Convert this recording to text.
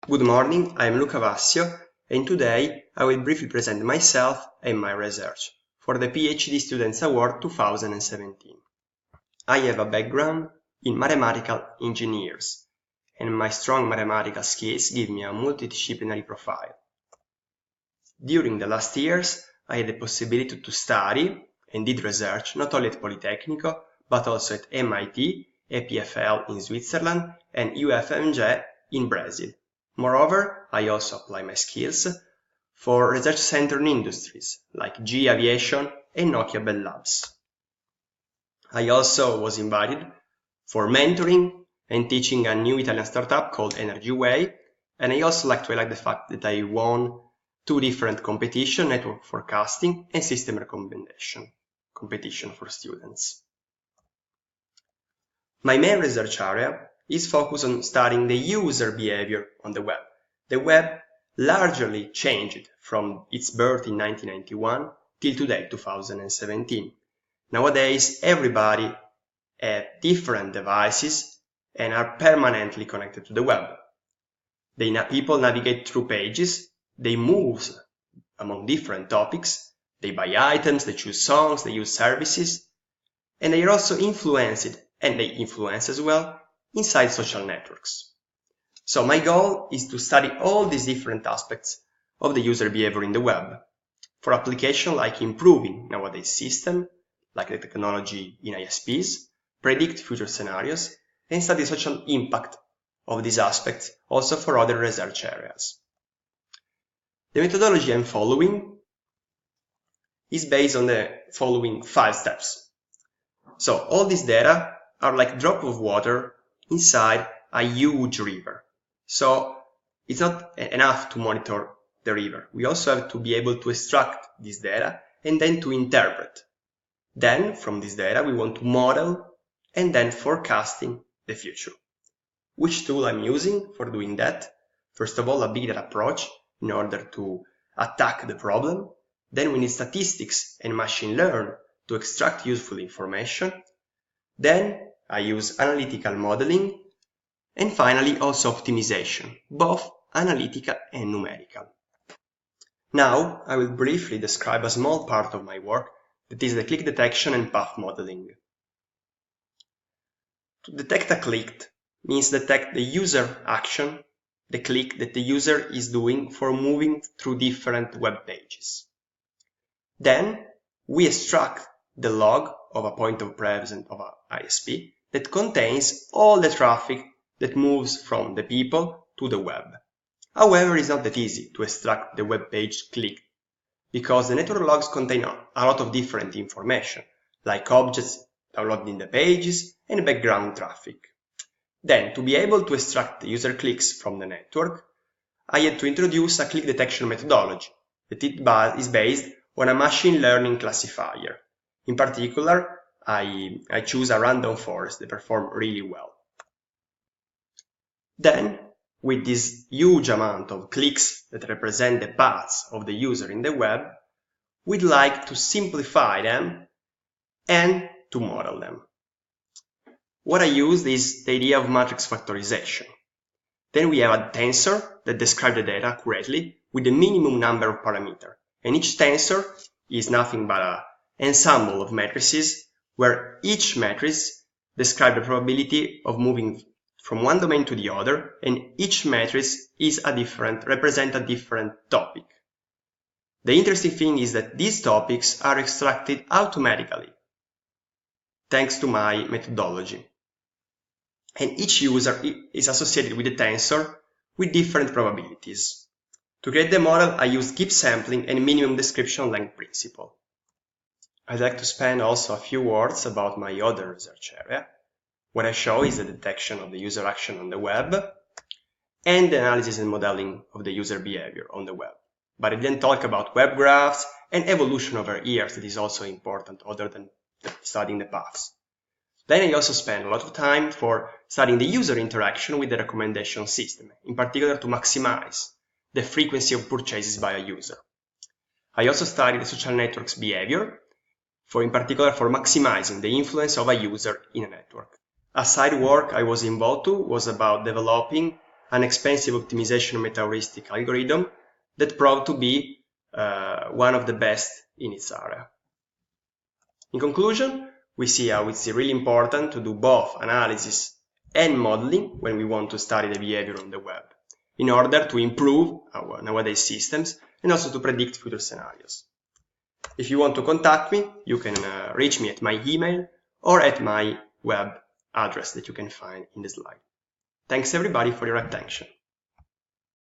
Good morning, I am Luca Vassio, and today I will briefly present myself and my research for the PhD Students Award 2017. I have a background in mathematical engineers, and my strong mathematical skills give me a multidisciplinary profile. During the last years, I had the possibility to study and did research not only at Politecnico, but also at MIT, EPFL in Switzerland, and UFMG in Brazil. Moreover, I also apply my skills for research centers in industries like GE Aviation and Nokia Bell Labs. I also was invited for mentoring and teaching a new Italian startup called Energy Way, and I also like to highlight the fact that I won 2 different competitions, network forecasting and system recommendation competition for students. My main research area is focused on studying the user behavior on the web. The web largely changed from its birth in 1991 till today, 2017. Nowadays, everybody has different devices and are permanently connected to the web. People navigate through pages, they move among different topics, they buy items, they choose songs, they use services, and they are also influenced, and they influence as well, inside social networks. So my goal is to study all these different aspects of the user behavior in the web for applications like improving nowadays system, like the technology in ISPs, predict future scenarios, and study social impact of these aspects also for other research areas. The methodology I'm following is based on the following 5 steps. So all these data are like drop of water inside a huge river. So it's not enough to monitor the river. We also have to be able to extract this data and then to interpret. Then from this data we want to model and then forecasting the future. Which tool I'm using for doing that? First of all, a big data approach in order to attack the problem. Then we need statistics and machine learn to extract useful information. Then I use analytical modeling, and finally also optimization, both analytical and numerical. Now I will briefly describe a small part of my work, that is the click detection and path modeling. To detect a click means detect the user action, the click that the user is doing for moving through different web pages. Then we extract the log of a point of presence of an ISP that contains all the traffic that moves from the people to the web. However, it's not that easy to extract the web page click because the network logs contain a lot of different information, like objects downloaded in the pages and background traffic. Then, to be able to extract the user clicks from the network, I had to introduce a click detection methodology that is based on a machine learning classifier. In particular, I choose a random forest that perform really well. Then, with this huge amount of clicks that represent the paths of the user in the web, we'd like to simplify them and to model them. What I used is the idea of matrix factorization. Then we have a tensor that describes the data accurately with the minimum number of parameters, and each tensor is nothing but an ensemble of matrices where each matrix describes the probability of moving from one domain to the other, and each matrix is represents a different topic. The interesting thing is that these topics are extracted automatically, thanks to my methodology. And each user is associated with the tensor with different probabilities. To create the model, I used keep sampling and minimum description length principle. I'd like to spend also a few words about my other research area. What I show is the detection of the user action on the web and the analysis and modeling of the user behavior on the web. But I didn't talk about web graphs and evolution over years that is also important other than studying the paths. Then I also spent a lot of time for studying the user interaction with the recommendation system, in particular to maximize the frequency of purchases by a user. I also studied the social network's behavior, in particular for maximizing the influence of a user in a network. A side work I was involved to was about developing an expensive optimization meta-heuristic algorithm that proved to be one of the best in its area. In conclusion, we see how it's really important to do both analysis and modeling when we want to study the behavior on the web, in order to improve our nowadays systems and also to predict future scenarios. If you want to contact me, you can reach me at my email or at my web address that you can find in the slide. Thanks everybody for your attention.